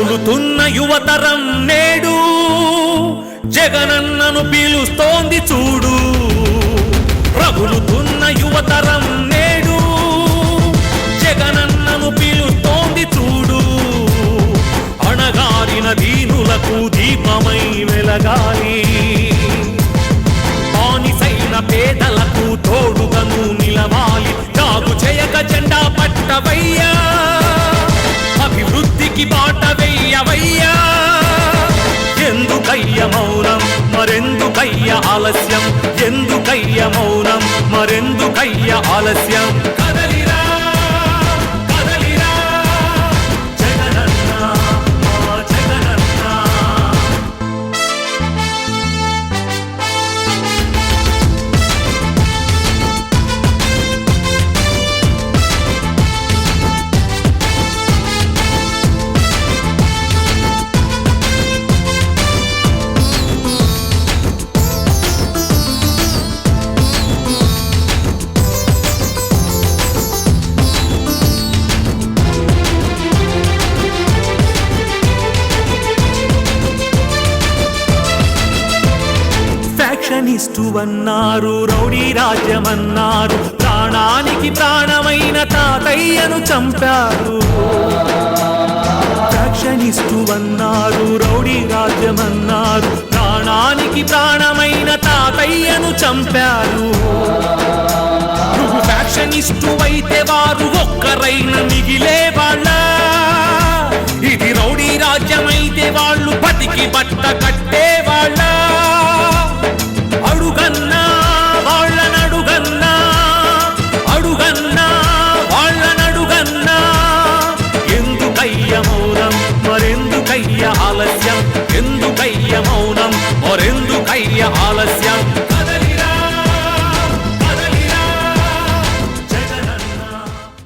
రగులుతున్న యువతరం నేడు జగనన్నను పిలుస్తోంది చూడు. రగులుతున్న యువతరం నేడు జగనన్నను పిలుస్తోంది చూడు. అణగారిన దీనులకు దీపమై వెలగాలి, బానిసైన పేదలకు తోడుగను నిలవాలి. తాగు చేయక జెండా పట్టవయ్యా, అభివృద్ధికి బాట వెయ్యవయ్యా. ఎందుకయ్య మౌనం మరెందుకయ్య ఆలస్యం, ఎందుకయ్య మౌనం మరెందుకయ్య ఆలస్యం. కదలిరా కదలిరా జగనన్న మా జగనన్న. ఫ్యాక్షనిస్టు అన్నారు, రౌడీ రాజ్యమన్నారు, ప్రాణానికి ప్రాణమైన తాతయ్యను చంపారు. ఫ్యాక్షనిస్టు అన్నారు, రౌడీ రాజ్యమన్నారు, ప్రాణానికి ప్రాణమైన తాతయ్యను చంపారు. నువ్వు ఫ్యాక్షనిస్టు అయితే వారు ఒక్కరైన మిగిలే వాళ్ళ. ఇది రౌడీ రాజ్యమైతే వాళ్ళు బతికి బట్ట కట్టేవాళ్ళ. అడుగన్నా వాళ్ళనడుగన్నా, అడుగన్నా వాళ్ళనడుగన్నా. ఎందుకయ్య మౌనం మరెందుకయ్య ఆలస్యం, ఎందుకయ్య మౌనం మరెందుకయ్య ఆలస్యం.